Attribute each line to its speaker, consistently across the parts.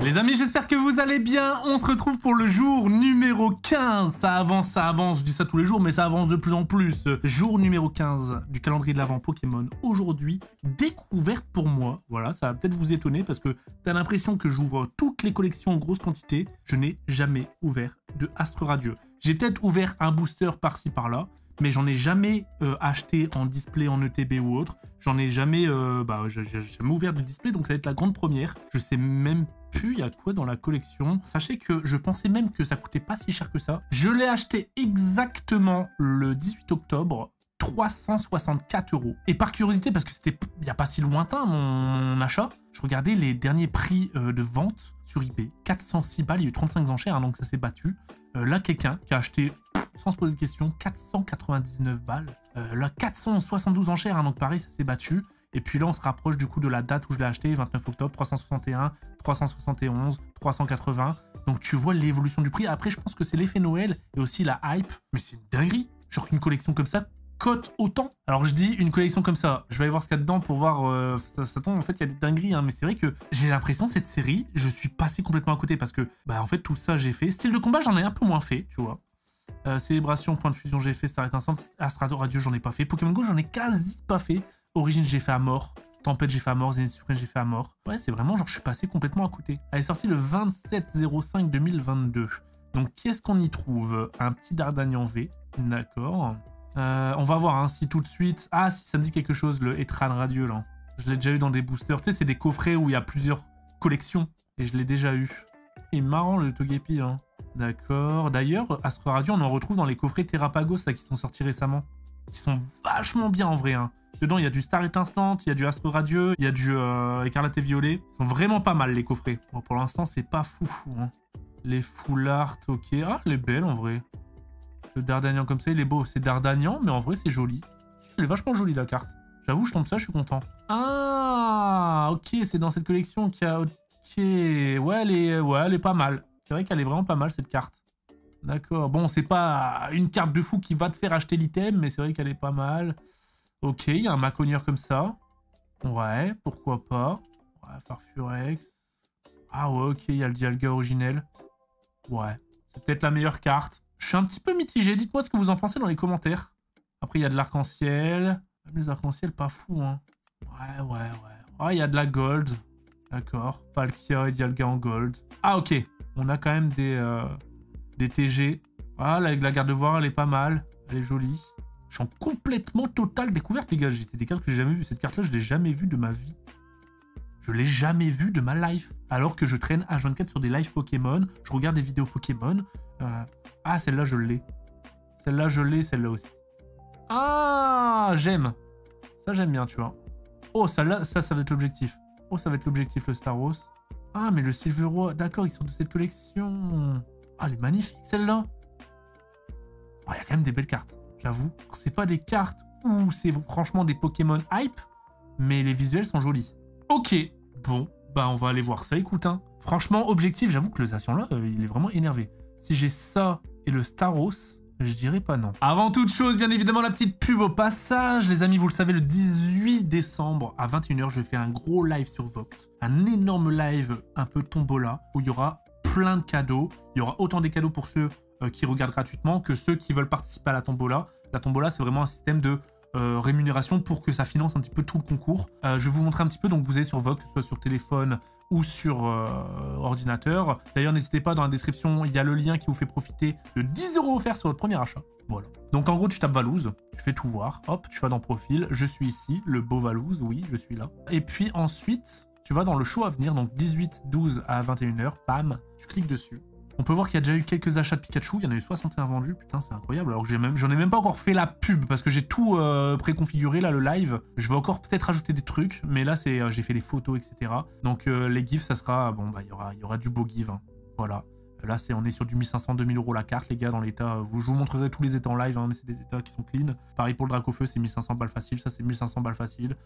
Speaker 1: Les amis, j'espère que vous allez bien. On se retrouve pour le jour numéro 15. Ça avance, je dis ça tous les jours, mais ça avance de plus en plus. Jour numéro 15 du calendrier de l'Avent Pokémon. Aujourd'hui, découverte pour moi. Voilà, ça va peut-être vous étonner parce que t'as l'impression que j'ouvre toutes les collections en grosse quantité. Je n'ai jamais ouvert de Astre Radieux. J'ai peut-être ouvert un booster par-ci par-là, mais j'en ai jamais acheté en display en ETB ou autre. J'en ai jamais, j'ai jamais ouvert de display, donc ça va être la grande première. Je sais même plus il y a quoi dans la collection. Sachez que je pensais même que ça coûtait pas si cher que ça. Je l'ai acheté exactement le 18 octobre, 364 €. Et par curiosité, parce que c'était il n'y a pas si lointain mon achat, je regardais les derniers prix de vente sur eBay. 406 balles, il y a eu 35 enchères, hein, donc ça s'est battu. Là, quelqu'un qui a acheté, sans se poser de questions, 499 balles. Là, 472 enchères, hein, donc pareil, ça s'est battu. Et puis là, on se rapproche du coup de la date où je l'ai acheté, 29 octobre, 361, 371, 380. Donc tu vois l'évolution du prix. Après, je pense que c'est l'effet Noël et aussi la hype. Mais c'est une dinguerie. Genre qu'une collection comme ça cote autant. Alors je dis une collection comme ça, je vais aller voir ce qu'il y a dedans pour voir, ça tombe, en fait il y a des dingueries, hein, mais c'est vrai que j'ai l'impression cette série, je suis passé complètement à côté parce que, bah en fait tout ça j'ai fait. Style de combat j'en ai un peu moins fait, tu vois. Célébration, point de fusion j'ai fait, Star Instant, Astra Radio j'en ai pas fait, Pokémon Go j'en ai quasi pas fait, Origine j'ai fait à mort, Tempête j'ai fait à mort, Zénith Supreme j'ai fait à mort. Ouais c'est vraiment genre je suis passé complètement à côté. Elle est sortie le 27/05/2022. Donc qu'est-ce qu'on y trouve? Un petit Dardanian V, d'accord. On va voir hein, si tout de suite... Ah, si ça me dit quelque chose, le Etran Radieux, là. Je l'ai déjà eu dans des boosters. Tu sais, c'est des coffrets où il y a plusieurs collections. Et je l'ai déjà eu. Il est marrant, le Togepi, hein. D'accord. D'ailleurs, Astre Radio, on en retrouve dans les coffrets Terrapagos, là, qui sont sortis récemment. Qui sont vachement bien, en vrai, hein. Dedans, il y a du Star Étincelante, il y a du Astre Radieux, il y a du Écarlate et Violet. Ils sont vraiment pas mal, les coffrets. Bon, pour l'instant, c'est pas foufou, hein. Les Full Art, ok. Ah, elle est belle, en vrai. Le Dardanian comme ça, il est beau. C'est Dardanian, mais en vrai, c'est joli. Elle est vachement jolie, la carte. J'avoue, je tombe ça, je suis content. Ah, ok, c'est dans cette collection qu'il y a... Ok, ouais, elle est pas mal. C'est vrai qu'elle est vraiment pas mal, cette carte. D'accord. Bon, c'est pas une carte de fou qui va te faire acheter l'item, mais c'est vrai qu'elle est pas mal. Ok, il y a un Maconier comme ça. Ouais, pourquoi pas. Ouais, Farfurex. Ah ouais, ok, il y a le Dialga originel. Ouais, c'est peut-être la meilleure carte. Je suis un petit peu mitigé, dites-moi ce que vous en pensez dans les commentaires. Après, il y a de l'arc-en-ciel. Même les arcs-en-ciel, pas fou, hein. Ouais. Ah, il y a de la gold. D'accord. Palkia et Dialga en gold. Ah, ok. On a quand même des TG. Ah, la garde-voir, elle est pas mal. Elle est jolie. Je suis en complètement totale découverte, les gars. C'est des cartes que j'ai jamais vues. Cette carte-là, je l'ai jamais vue de ma vie. Je l'ai jamais vue de ma life. Alors que je traîne H24 sur des lives Pokémon. Je regarde des vidéos Pokémon. Ah, celle-là, je l'ai. Celle-là, je l'ai, celle-là aussi. Ah, j'aime. Ça, j'aime bien, tu vois. Oh, celle-là, ça va être l'objectif. Oh, ça va être l'objectif, le Staros. Ah, mais le Silvero, d'accord, ils sont de cette collection. Ah, elle est magnifique, celle-là. Oh, il y a quand même des belles cartes, j'avoue. C'est pas des cartes où c'est franchement des Pokémon hype, mais les visuels sont jolis. Ok, bon, bah, on va aller voir ça, écoute, hein. Franchement, objectif, j'avoue que le Zacian-là, il est vraiment énervé. Si j'ai ça et le Staros, je dirais pas non. Avant toute chose, bien évidemment, la petite pub au passage. Les amis, vous le savez, le 18 décembre à 21 h, je vais faire un gros live sur Voct. Un énorme live, un peu tombola, où il y aura plein de cadeaux. Il y aura autant des cadeaux pour ceux qui regardent gratuitement que ceux qui veulent participer à la tombola. La tombola, c'est vraiment un système de rémunération pour que ça finance un petit peu tout le concours. Je vais vous montrer un petit peu, donc vous allez sur Vogue, que ce soit sur téléphone ou sur ordinateur. D'ailleurs, n'hésitez pas, dans la description, il y a le lien qui vous fait profiter de 10 € offerts sur votre premier achat. Voilà. Donc en gros, tu tapes Valouz, tu fais tout voir, hop, tu vas dans Profil, je suis ici, le beau Valouz, oui, je suis là. Et puis ensuite, tu vas dans le show à venir, donc 18-12 à 21 h, bam, tu cliques dessus. On peut voir qu'il y a déjà eu quelques achats de Pikachu, il y en a eu 61 vendus, putain c'est incroyable, alors que j'en ai même pas encore fait la pub, parce que j'ai tout préconfiguré là, le live. Je vais encore peut-être rajouter des trucs, mais là j'ai fait les photos, etc. Donc les gifs, ça sera, bon bah il y aura du beau give, hein. Voilà. Là on est sur du 1500-2000 € la carte les gars, dans l'état, je vous montrerai tous les états en live, hein, mais c'est des états qui sont clean. Pareil pour le Dracofeu, c'est 1500 balles facile, ça c'est 1500 balles facile,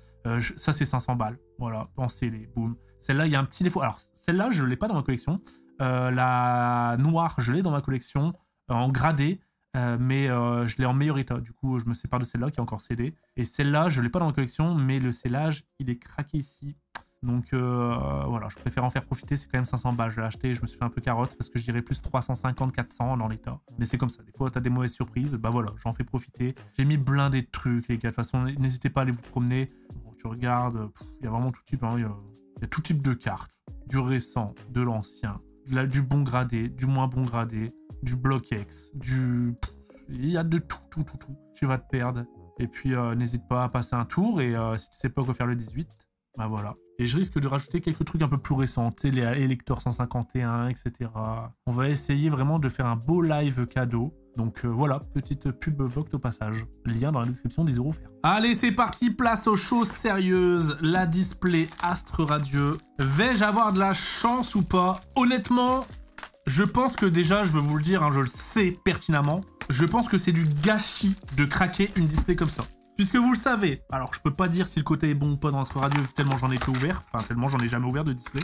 Speaker 1: ça c'est 500 balles, voilà, pensez-les, boum. Celle-là, il y a un petit défaut, alors celle-là je l'ai pas dans ma collection. La noire, je l'ai dans ma collection, en gradé, mais je l'ai en meilleur état. Du coup, je me sépare de celle-là qui est encore scellée. Et celle-là, je l'ai pas dans ma collection, mais le scellage, il est craqué ici. Donc voilà, je préfère en faire profiter, c'est quand même 500 balles. Je l'ai acheté, je me suis fait un peu carotte parce que je dirais plus 350, 400 dans l'état. Mais c'est comme ça, des fois t'as des mauvaises surprises, bah voilà, j'en fais profiter. J'ai mis blindé de trucs, les gars. De toute façon, n'hésitez pas à aller vous promener. Bon, tu regardes, il y a vraiment tout type, hein, il y a tout type de cartes. Du récent, de l'ancien, du bon gradé, du moins bon gradé, du bloc X, il y a de tout. Tu vas te perdre. Et puis n'hésite pas à passer un tour et si tu sais pas quoi faire le 18, bah voilà. Et je risque de rajouter quelques trucs un peu plus récents, tu sais, les Elector 151, etc. On va essayer vraiment de faire un beau live cadeau. Donc voilà, petite pub Vogt au passage. Lien dans la description, 10 € offerts. Allez, c'est parti, place aux choses sérieuses. La display Astre Radieux. Vais-je avoir de la chance ou pas? Honnêtement, je pense que déjà, je veux vous le dire, hein, je le sais pertinemment, je pense que c'est du gâchis de craquer une display comme ça. Puisque vous le savez, alors je peux pas dire si le côté est bon ou pas dans Astre Radio, tellement j'en ai pas ouvert, enfin tellement j'en ai jamais ouvert de display.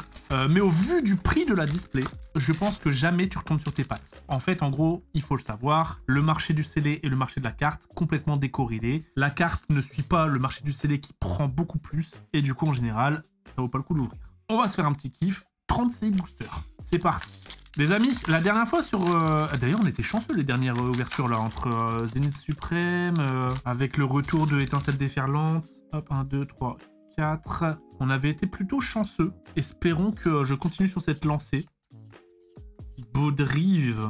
Speaker 1: Mais au vu du prix de la display, je pense que jamais tu retombes sur tes pattes. En fait, en gros, il faut le savoir, le marché du CD et le marché de la carte, complètement décorrélés. La carte ne suit pas le marché du CD qui prend beaucoup plus, et du coup en général, ça vaut pas le coup de l'ouvrir. On va se faire un petit kiff, 36 boosters, c'est parti. Les amis, la dernière fois sur... D'ailleurs, on était chanceux les dernières ouvertures là, entre Zénith Suprême, avec le retour de Étincelle déferlante. Hop, 1, 2, 3, 4. On avait été plutôt chanceux. Espérons que je continue sur cette lancée. Baudrive.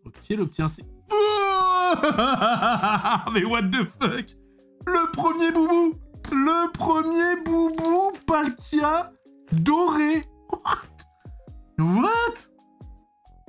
Speaker 1: Ok, le petit ainsi. Oh mais what the fuck? Le premier boubou! Le premier boubou Palkia doré! What?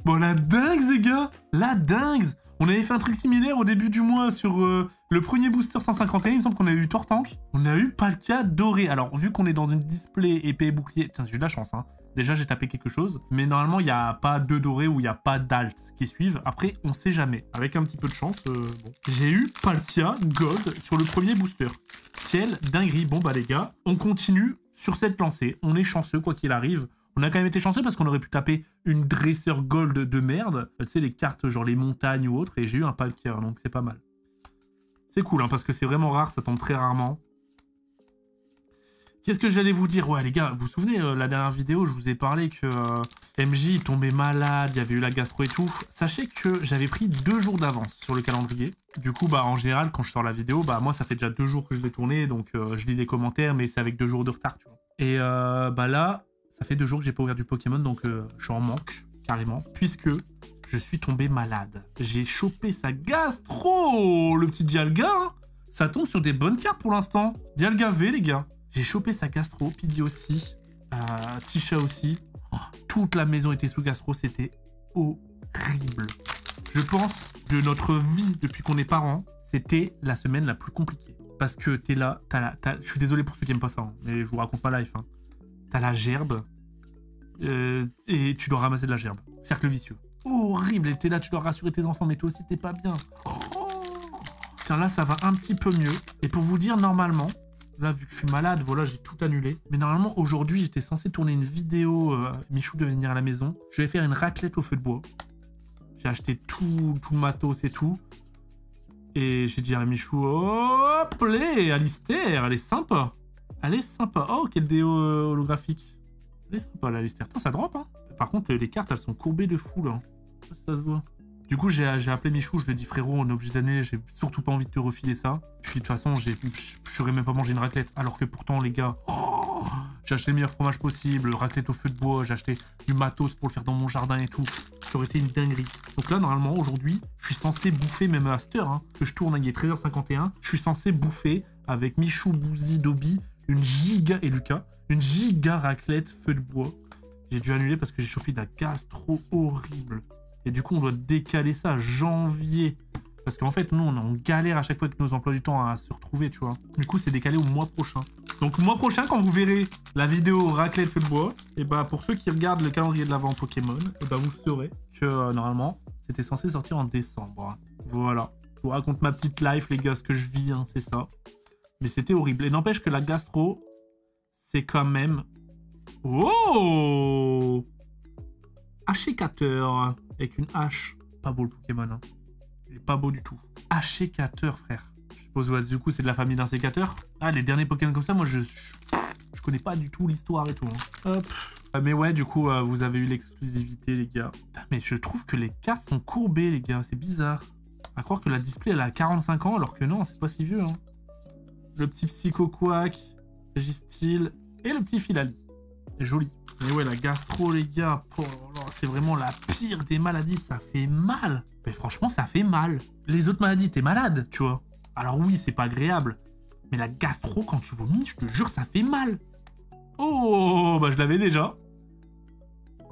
Speaker 1: Bon, la dingue, les gars! La dingue! On avait fait un truc similaire au début du mois sur le premier booster 151. Il me semble qu'on a eu Tortank. On a eu Palkia doré. Alors, vu qu'on est dans une display épée et bouclier... Tiens, j'ai eu de la chance, hein. Déjà, j'ai tapé quelque chose. Mais normalement, il n'y a pas deux dorés ou il n'y a pas d'alt qui suivent. Après, on sait jamais. Avec un petit peu de chance, bon. J'ai eu Palkia Gold sur le premier booster. Quelle dinguerie. Bon, bah les gars, on continue sur cette lancée. On est chanceux, quoi qu'il arrive. On a quand même été chanceux parce qu'on aurait pu taper une dresseur gold de merde. Tu sais, les cartes genre les montagnes ou autres. Et j'ai eu un Palkia, donc c'est pas mal. C'est cool, hein, parce que c'est vraiment rare, ça tombe très rarement. Qu'est-ce que j'allais vous dire? Ouais, les gars, vous vous souvenez, la dernière vidéo, je vous ai parlé que MJ tombait malade, il y avait eu la gastro et tout. Sachez que j'avais pris 2 jours d'avance sur le calendrier. Du coup, bah en général, quand je sors la vidéo, bah moi, ça fait déjà 2 jours que je l'ai tournée, donc je lis les commentaires, mais c'est avec 2 jours de retard, tu vois. Et bah là... Ça fait 2 jours que j'ai pas ouvert du Pokémon, donc je suis en manque, carrément, puisque je suis tombé malade. J'ai chopé sa gastro, le petit Dialga, hein. Ça tombe sur des bonnes cartes pour l'instant. Dialga V, les gars. J'ai chopé sa gastro, Pidgey aussi, Tisha aussi. Oh, toute la maison était sous gastro, c'était horrible. Je pense, de notre vie depuis qu'on est parents, c'était la semaine la plus compliquée. Parce que t'es là, je suis désolé pour ceux qui aiment pas ça, hein, mais je vous raconte pas live, hein. T'as la gerbe et tu dois ramasser de la gerbe. Cercle vicieux. Horrible. Et t'es là, tu dois rassurer tes enfants, mais toi aussi t'es pas bien. Oh. Tiens, là ça va un petit peu mieux. Et pour vous dire, normalement, là vu que je suis malade, voilà, j'ai tout annulé. Mais normalement, aujourd'hui, j'étais censé tourner une vidéo. Michou devait venir à la maison. Je vais faire une raclette au feu de bois. J'ai acheté tout le matos et tout. Et j'ai dit à Michou, hop, Alistair, elle est sympa. Elle est sympa. Oh, quel déo holographique. Elle est sympa, la Lister. Ça drop, hein. Par contre, les cartes, elles sont courbées de fou, là. Ça se voit. Du coup, j'ai appelé Michou. Je lui ai dit, frérot, on est obligé d'annuler. J'ai surtout pas envie de te refiler ça. Puis, de toute façon, je n'aurais même pas mangé une raclette. Alors que pourtant, les gars, oh, j'ai acheté le meilleur fromage possible. Raclette au feu de bois. J'ai acheté du matos pour le faire dans mon jardin et tout. Ça aurait été une dinguerie. Donc là, normalement, aujourd'hui, je suis censé bouffer, même à cette heure, hein, que je tourne, il est 13h51. Je suis censé bouffer avec Michou, Bouzy, Dobby, une giga, et Lucas, une giga raclette feu de bois. J'ai dû annuler parce que j'ai chopé de la gastro horrible. Et du coup, on doit décaler ça à janvier. Parce qu'en fait, nous, on est en galère à chaque fois avec nos emplois du temps à se retrouver, tu vois. Du coup, c'est décalé au mois prochain. Donc, mois prochain, quand vous verrez la vidéo raclette feu de bois, et bah, pour ceux qui regardent le calendrier de l'avant Pokémon, et bah, vous saurez que, normalement, c'était censé sortir en décembre. Voilà. Je vous raconte ma petite life, les gars, ce que je vis, hein, c'est ça. Mais c'était horrible. Et n'empêche que la gastro, c'est quand même... Oh, Hachicateur avec une hache. Pas beau le Pokémon, hein. Il est pas beau du tout. Hachicateur, frère. Je suppose, ouais, du coup, c'est de la famille d'un sécateur. Ah, les derniers Pokémon comme ça, moi, je Je connais pas du tout l'histoire et tout. Hein. Hop. Mais ouais, du coup, vous avez eu l'exclusivité, les gars. Putain, mais je trouve que les cartes sont courbées, les gars. C'est bizarre. À croire que la display, elle a 45 ans, alors que non, c'est pas si vieux. Hein. Le petit Psycho Quack, Gistil et le petit Filali. C'est joli. Mais ouais, la gastro, les gars, oh, c'est vraiment la pire des maladies. Ça fait mal. Mais franchement, ça fait mal. Les autres maladies, t'es malade, tu vois. Alors oui, c'est pas agréable. Mais la gastro, quand tu vomis, je te jure, ça fait mal. Oh, bah je l'avais déjà.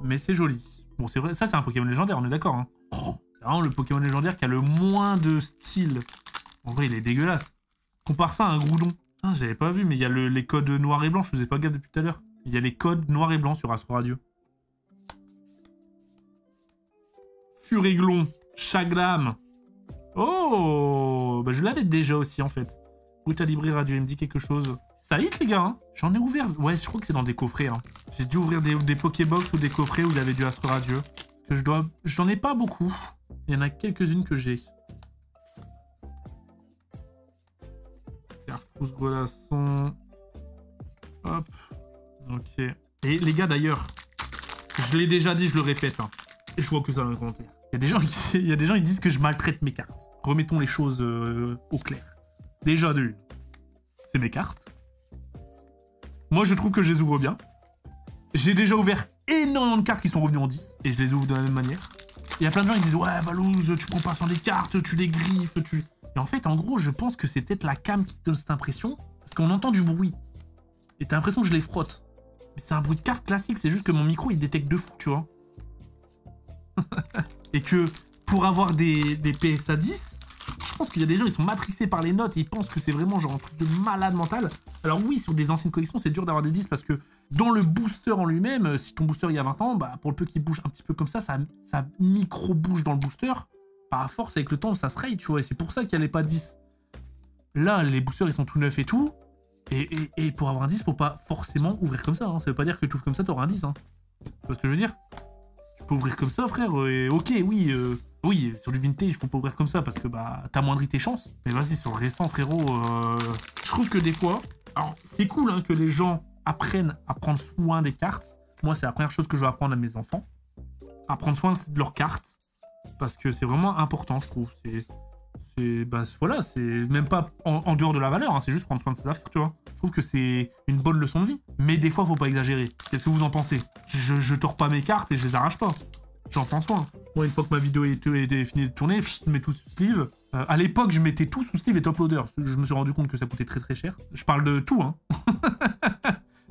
Speaker 1: Mais c'est joli. Bon, c'est vrai, ça c'est un Pokémon légendaire, on est d'accord. Hein. Oh, c'est vraiment le Pokémon légendaire qui a le moins de style. En vrai, il est dégueulasse. Compare ça à un Groudon. Ah, j'avais pas vu, mais il y a les codes noir et blanc, je faisais pas gaffe depuis tout à l'heure. Il y a les codes noir et blanc sur Astro Radio. Furiglon, Chaglam. Oh, bah je l'avais déjà aussi en fait. Brutalibri Radio, il me dit quelque chose. Ça hit les gars, hein. J'en ai ouvert. Ouais, je crois que c'est dans des coffrets. Hein. J'ai dû ouvrir des Pokébox ou des coffrets où il y avait du Astro Radio. Que j'en ai pas beaucoup. Il y en a quelques-unes que j'ai. Carfousse Golasson. Hop. Ok. Et les gars d'ailleurs, je l'ai déjà dit, je le répète. Hein. Et je vois que ça dans les commentaires. Il y a des gens qui disent que je maltraite mes cartes. Remettons les choses au clair. Déjà de une. C'est mes cartes. Moi, je trouve que je les ouvre bien. J'ai déjà ouvert énormément de cartes qui sont revenues en 10. Et je les ouvre de la même manière. Il y a plein de gens qui disent « Ouais, Valouz, tu prends pas sur des cartes, tu les griffes, tu... » Et en fait, en gros, je pense que c'est peut-être la cam qui te donne cette impression. Parce qu'on entend du bruit. Et t'as l'impression que je les frotte. Mais c'est un bruit de carte classique. C'est juste que mon micro, il détecte de fou, tu vois. Et que pour avoir des PSA 10... Je pense qu'il y a des gens, ils sont matrixés par les notes et ils pensent que c'est vraiment genre un truc de malade mental. Alors oui, sur des anciennes collections, c'est dur d'avoir des 10 parce que dans le booster en lui-même, si ton booster il y a 20 ans, bah pour le peu qu'il bouge un petit peu comme ça micro-bouge dans le booster. Par force, avec le temps, ça se raye, tu vois. Et c'est pour ça qu'il n'y a pas 10. Là, les boosters, ils sont tout neufs et tout. Et pour avoir un 10, faut pas forcément ouvrir comme ça. Hein. Ça veut pas dire que tu ouvres comme ça, t'auras un 10. Hein. Tu vois ce que je veux dire? Tu peux ouvrir comme ça, frère. Et ok, oui... Oui, sur du vintage, faut pas ouvrir comme ça parce que bah t'amoindris tes chances. Mais vas-y, sur le récent, frérot, je trouve que des fois... Alors, c'est cool hein, que les gens apprennent à prendre soin des cartes. Moi, c'est la première chose que je vais apprendre à mes enfants. À prendre soin de leurs cartes. Parce que c'est vraiment important, je trouve. Bah, voilà, c'est même pas en dehors de la valeur, hein, c'est juste prendre soin de ses affaires, tu vois. Je trouve que c'est une bonne leçon de vie. Mais des fois, faut pas exagérer. Qu'est-ce que vous en pensez? Je tords pas mes cartes et je les arrache pas. J'en prends soin. Moi, une fois que ma vidéo est finie de tourner, je mets tout sous sleeve. À l'époque, je mettais tout sous sleeve et top loader. Je me suis rendu compte que ça coûtait très très cher. Je parle de tout, hein.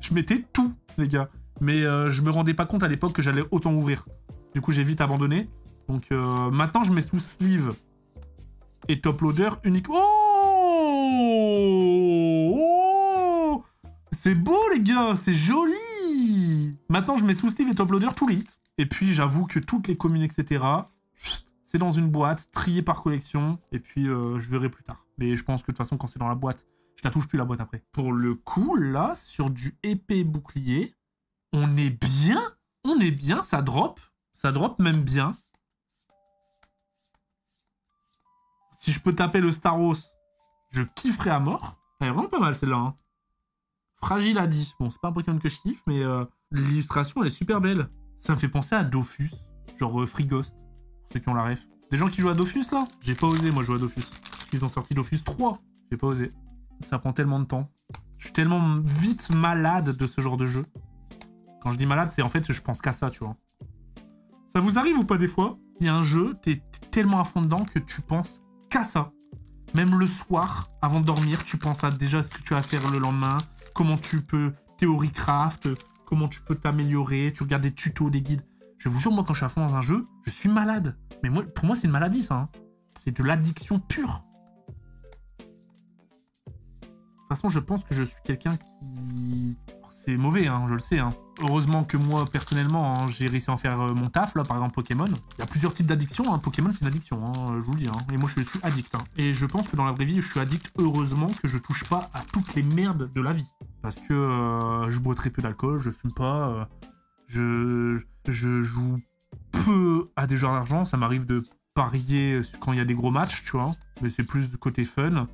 Speaker 1: Je mettais tout, les gars. Mais je me rendais pas compte à l'époque que j'allais autant ouvrir. Du coup, j'ai vite abandonné. Donc maintenant, je mets sous sleeve et top loader uniquement. Oh, c'est beau, les gars. C'est joli. Maintenant, je mets sous sleeve et top loader tous les hits. Et puis, j'avoue que toutes les communes, etc., c'est dans une boîte, triée par collection, et puis je verrai plus tard. Mais je pense que de toute façon, quand c'est dans la boîte, je la touche plus, la boîte, après. Pour le coup, là, sur du épée bouclier, on est bien, ça drop même bien. Si je peux taper le Staros, je kifferais à mort. Elle est vraiment pas mal, celle-là. Hein. Fragile à 10. Bon, c'est pas un Pokémon que je kiffe, mais l'illustration, elle est super belle. Ça me fait penser à Dofus, genre Free Ghost, pour ceux qui ont la ref. Des gens qui jouent à Dofus, là? J'ai pas osé, moi, jouer à Dofus. Ils ont sorti Dofus 3. J'ai pas osé. Ça prend tellement de temps. Je suis tellement vite malade de ce genre de jeu. Quand je dis malade, c'est en fait, je pense qu'à ça, tu vois. Ça vous arrive ou pas des fois? Il y a un jeu, t'es tellement à fond dedans que tu penses qu'à ça. Même le soir, avant de dormir, tu penses à déjà ce que tu vas faire le lendemain, comment tu peux théorie craft, comment tu peux t'améliorer, tu regardes des tutos, des guides. Je vous jure, moi, quand je suis à fond dans un jeu, je suis malade. Mais moi, pour moi, c'est une maladie, ça. Hein. C'est de l'addiction pure. De toute façon, je pense que je suis quelqu'un qui... C'est mauvais, hein, je le sais. Hein. Heureusement que moi, personnellement, hein, j'ai réussi à en faire mon taf, là, par exemple Pokémon. Il y a plusieurs types d'addictions. Hein. Pokémon, c'est une addiction, hein, je vous le dis. Hein. Et moi, je suis addict. Hein. Et je pense que dans la vraie vie, je suis addict, heureusement, que je touche pas à toutes les merdes de la vie. Parce que je bois très peu d'alcool, je fume pas, je joue peu à des jeux d'argent. Ça m'arrive de parier quand il y a des gros matchs, tu vois. Mais c'est plus du côté fun.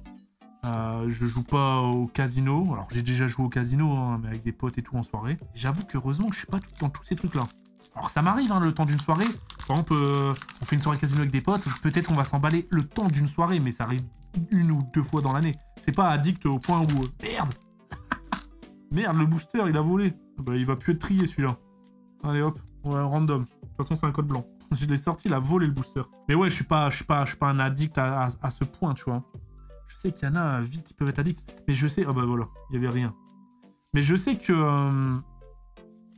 Speaker 1: Je joue pas au casino. Alors j'ai déjà joué au casino, hein, mais avec des potes et tout en soirée. J'avoue que heureusement que je suis pas dans tous ces trucs-là. Alors ça m'arrive, hein, le temps d'une soirée. Par exemple, on fait une soirée casino avec des potes. Peut-être on va s'emballer le temps d'une soirée, mais ça arrive 1 ou 2 fois dans l'année. C'est pas addict au point où... Merde. Merde, le booster, il a volé. Bah, il va plus être trié, celui-là. Allez, hop. Ouais, random. De toute façon, c'est un code blanc. Je l'ai sorti, il a volé le booster. Mais ouais, je suis pas un addict à ce point, tu vois. Je sais qu'il y en a, vite, ils peuvent être addicts. Mais je sais... Ah bah voilà, il y avait rien. Mais je sais que...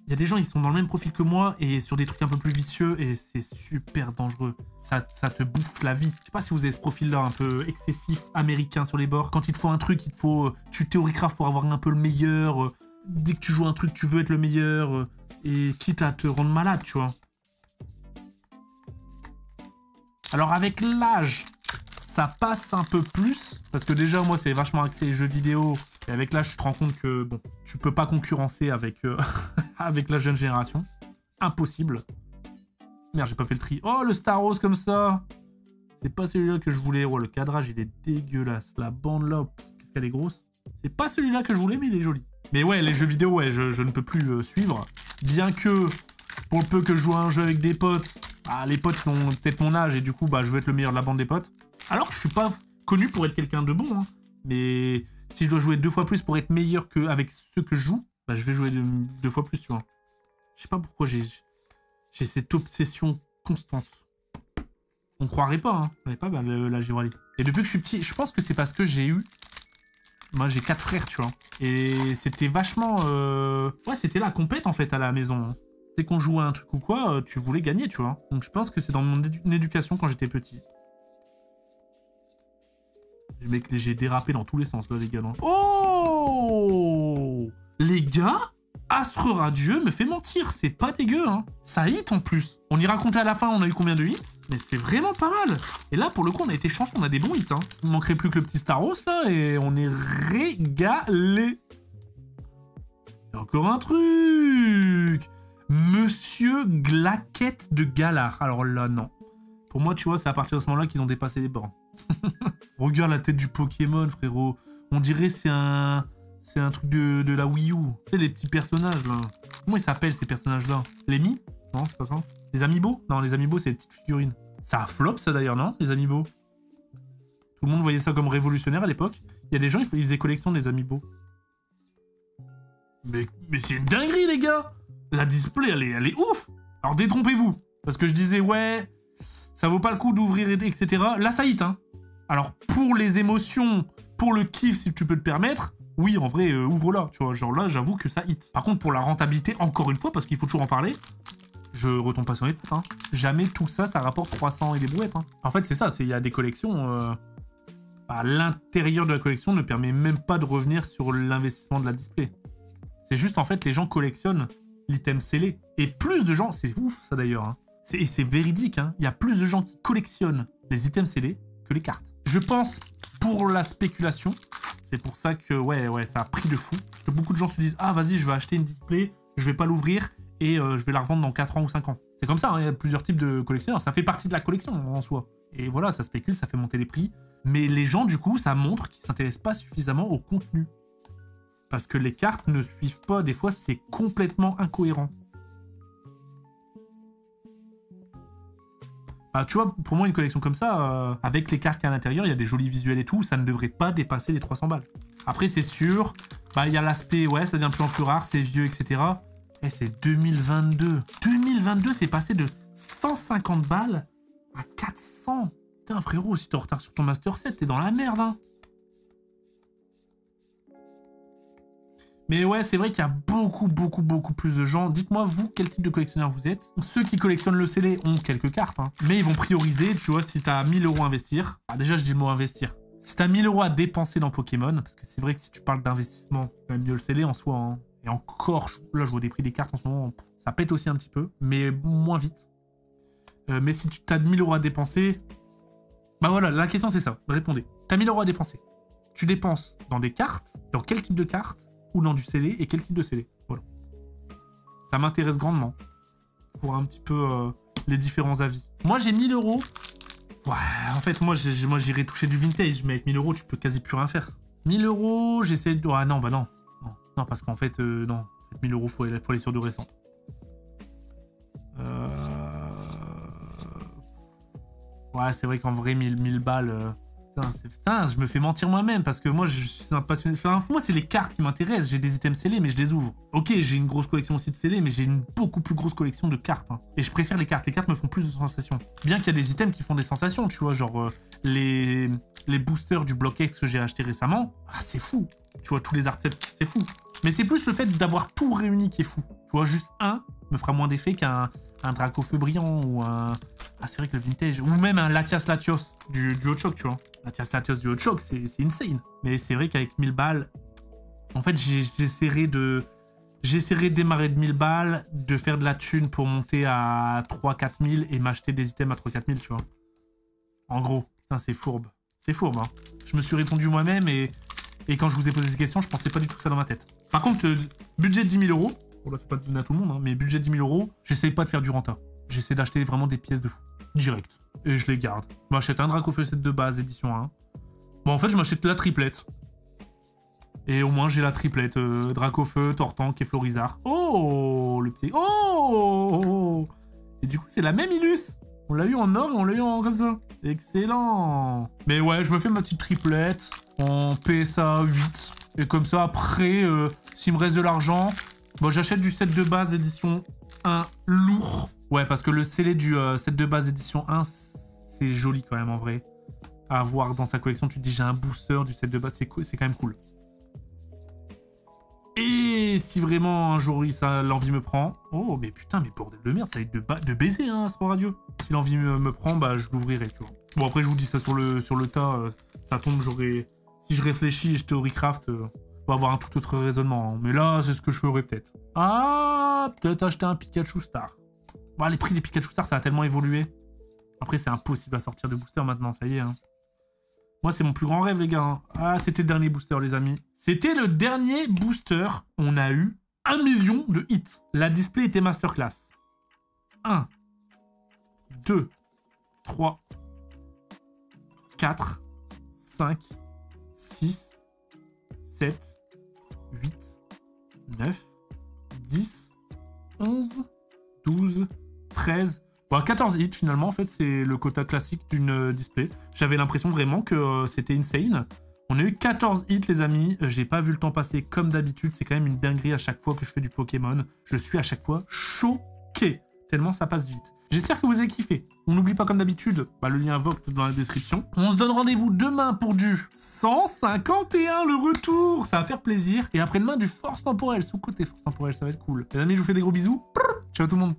Speaker 1: Il y a des gens, ils sont dans le même profil que moi et sur des trucs un peu plus vicieux et c'est super dangereux. Ça te bouffe la vie. Je sais pas si vous avez ce profil-là un peu excessif, américain sur les bords. Quand il te faut un truc, il te faut... Tu théories-craft pour avoir un peu le meilleur. Dès que tu joues un truc, tu veux être le meilleur. Et quitte à te rendre malade, tu vois. Alors avec l'âge, ça passe un peu plus. Parce que déjà, moi, c'est vachement axé jeux vidéo. Et avec l'âge, tu te rends compte que, bon, tu peux pas concurrencer avec, avec la jeune génération. Impossible. Merde, j'ai pas fait le tri. Oh, le Star Wars comme ça. C'est pas celui-là que je voulais. Oh, le cadrage, il est dégueulasse. La bande là, qu'est-ce qu'elle est grosse. C'est pas celui-là que je voulais, mais il est joli. Mais ouais, les jeux vidéo, ouais, je ne peux plus suivre. Bien que, pour le peu que je joue à un jeu avec des potes, bah, les potes sont peut-être mon âge et du coup, bah, je veux être le meilleur de la bande des potes. Alors que je suis pas connu pour être quelqu'un de bon, hein. Mais si je dois jouer 2 fois plus pour être meilleur qu'avec ceux que je joue, bah, je vais jouer 2 fois plus, tu vois. Je sais pas pourquoi j'ai cette obsession constante. On croirait pas, hein. On n'est pas la Givrali. Et depuis que je suis petit, je pense que c'est parce que j'ai eu... Moi, j'ai 4 frères, tu vois. Et c'était vachement... Ouais, c'était la compète, en fait, à la maison. Hein. Dès qu'on jouait à un truc ou quoi, tu voulais gagner, tu vois. Donc je pense que c'est dans mon éducation quand j'étais petit. J'ai dérapé dans tous les sens, là, les gars. Non. Oh, les gars, Astre Radieux me fait mentir. C'est pas dégueu, hein. Ça hit en plus. On y racontait à la fin, on a eu combien de hits. Mais c'est vraiment pas mal. Et là, pour le coup, on a été chanceux, on a des bons hits, hein. Il manquerait plus que le petit Star Wars, là, et on est régalé. Et encore un truc. Monsieur Glaquette de Galar. Alors là, non. Pour moi, tu vois, c'est à partir de ce moment-là qu'ils ont dépassé les bornes. Regarde la tête du Pokémon, frérot. On dirait c'est un truc de la Wii U. Tu sais, les petits personnages, là. Comment ils s'appellent, ces personnages-là? Les Mi? Non, c'est pas ça. Les Amiibo? Non, les Amiibo, c'est les petites figurines. Ça a flop, ça, d'ailleurs, non? Les Amiibo. Tout le monde voyait ça comme révolutionnaire à l'époque. Il y a des gens, ils faisaient collection des Amiibo. Mais c'est une dinguerie, les gars! La display, elle est ouf! Alors, détrompez-vous. Parce que je disais, ouais, ça vaut pas le coup d'ouvrir, etc. Là, ça hit, hein. Alors, pour les émotions, pour le kiff, si tu peux te permettre, oui, en vrai, ouvre-la, tu vois. Genre là, j'avoue que ça hit. Par contre, pour la rentabilité, encore une fois, parce qu'il faut toujours en parler, je retombe pas sur les têtes, hein. Jamais tout ça, ça rapporte 300 et des brouettes, hein. En fait, c'est ça, il y a des collections... à l'intérieur de la collection ne permet même pas de revenir sur l'investissement de la display. C'est juste, en fait, les gens collectionnent l'item scellé. Et plus de gens... C'est ouf, ça, d'ailleurs, hein. C'est véridique, hein. Il y a plus de gens qui collectionnent les items scellés que les cartes. Je pense pour la spéculation, c'est pour ça que ouais, ça a pris de fou. Que beaucoup de gens se disent « Ah, vas-y, je vais acheter une display, je vais pas l'ouvrir et je vais la revendre dans 4 ans ou 5 ans. » C'est comme ça, hein, il y a plusieurs types de collectionneurs. Ça fait partie de la collection en soi. Et voilà, ça spécule, ça fait monter les prix. Mais les gens, du coup, ça montre qu'ils s'intéressent pas suffisamment au contenu. Parce que les cartes ne suivent pas, des fois, c'est complètement incohérent. Tu vois, pour moi, une collection comme ça, avec les cartes qu'il y a à l'intérieur, il y a des jolis visuels et tout, ça ne devrait pas dépasser les 300 balles. Après, c'est sûr, il y a l'aspect, ouais, ça devient de plus en plus rare, c'est vieux, etc. Et c'est 2022. 2022, c'est passé de 150 balles à 400. Putain, frérot, si t'es en retard sur ton Master 7, t'es dans la merde, hein. Mais ouais, c'est vrai qu'il y a beaucoup plus de gens. Dites-moi, vous, quel type de collectionneur vous êtes. Ceux qui collectionnent le scellé ont quelques cartes, hein. Mais ils vont prioriser, tu vois, si t'as 1000 € à investir. Déjà, je dis le mot investir. Si t'as 1000 € à dépenser dans Pokémon, parce que c'est vrai que si tu parles d'investissement, c'est quand même mieux le scellé en soi, hein. Et encore, là, je vois des prix des cartes en ce moment, ça pète aussi un petit peu, mais moins vite. Mais si tu as 1000 € à dépenser, bah voilà, la question c'est ça, répondez. T'as 1000 € à dépenser. Tu dépenses dans des cartes, dans quel type de cartes, ou dans du scellé, et quel type de scellé. Voilà. Ça m'intéresse grandement, pour un petit peu les différents avis. Moi, j'ai 1000 € Ouais, en fait, moi j'irais toucher du vintage, mais avec 1000 euros, tu peux quasi plus rien faire. 1000 euros, j'essaie de... Ah non, bah non. Non, parce qu'en fait, non. En fait, 1000 euros, faut aller sur du récent. Ouais, c'est vrai qu'en vrai, 1000 balles... Putain, je me fais mentir moi-même parce que moi, je suis un passionné... Enfin, moi, c'est les cartes qui m'intéressent. J'ai des items scellés, mais je les ouvre. Ok, j'ai une grosse collection aussi de scellés, mais j'ai une beaucoup plus grosse collection de cartes. Hein. Et je préfère les cartes. Les cartes me font plus de sensations. Bien qu'il y a des items qui font des sensations, tu vois, genre les boosters du Block X que j'ai acheté récemment. Ah, c'est fou. Tu vois, tous les art sets, c'est fou. Mais c'est plus le fait d'avoir tout réuni qui est fou. Tu vois, juste un me fera moins d'effet qu'un Draco Feu Brillant ou un... Ah, c'est vrai que le vintage... Ou même un Latias Latios du Hot Shock, tu vois. Latias Latios du Hot Shock, c'est insane. Mais c'est vrai qu'avec 1000 balles... En fait, j'essaierai de démarrer de 1000 balles, de faire de la thune pour monter à 3-4 000 et m'acheter des items à 3-4 000, tu vois. En gros, putain, c'est fourbe. C'est fourbe, hein. Je me suis répondu moi-même et quand je vous ai posé ces questions, je pensais pas du tout que ça dans ma tête. Par contre, budget de 10 000 euros... Bon, là, c'est pas donné à tout le monde, hein, mais budget de 10 000 euros, j'essaye pas de faire du renta. J'essaie d'acheter vraiment des pièces de fou. Direct. Et je les garde. Je m'achète un Dracofeu set de base, édition 1. Bon, en fait, je m'achète la triplette. Et au moins, j'ai la triplette. Dracofeu, Tortank et Florizard. Oh, le petit... Oh. Et du coup, c'est la même Illus. On l'a eu en or et on l'a eu en comme ça. Excellent. Mais ouais, je me fais ma petite triplette en PSA 8. Et comme ça, après, s'il me reste de l'argent, bon, j'achète du set de base édition 1 lourd. Ouais, parce que le scellé du set de base édition 1, c'est joli quand même en vrai. À avoir dans sa collection, tu te dis j'ai un booster du set de base, c'est quand même cool. Et si vraiment un jour l'envie me prend... Oh, mais putain, mais bordel de merde, ça va être de baiser, hein, Sport Radio. Si l'envie me prend, bah je l'ouvrirai, tu vois. Bon, après, je vous dis ça sur le tas, ça tombe, j'aurais... Si je réfléchis et je théorie-craft, on va avoir un tout autre raisonnement. Hein. Mais là, c'est ce que je ferais peut-être. Ah, peut-être acheter un Pikachu Star. Bon, les prix des Pikachu Star, ça a tellement évolué. Après, c'est impossible à sortir de booster maintenant, ça y est. Hein. Moi, c'est mon plus grand rêve, les gars. Hein. Ah, c'était le dernier booster, les amis. C'était le dernier booster. On a eu 1 million de hits. La display était masterclass. 1, 2, 3, 4, 5, 6, 7, 8, 9, 10, 11, 12, 13... Bon, 14 hits finalement, en fait, c'est le quota classique d'une display. J'avais l'impression vraiment que c'était insane. On a eu 14 hits, les amis. J'ai pas vu le temps passer comme d'habitude. C'est quand même une dinguerie à chaque fois que je fais du Pokémon. Je suis à chaque fois choqué, tellement ça passe vite. J'espère que vous avez kiffé. On n'oublie pas comme d'habitude, le lien Voct dans la description. On se donne rendez-vous demain pour du 151, le retour. Ça va faire plaisir. Et après-demain, du Force Temporelle. Sous-côté Force Temporelle, ça va être cool. Les amis, je vous fais des gros bisous. Ciao tout le monde.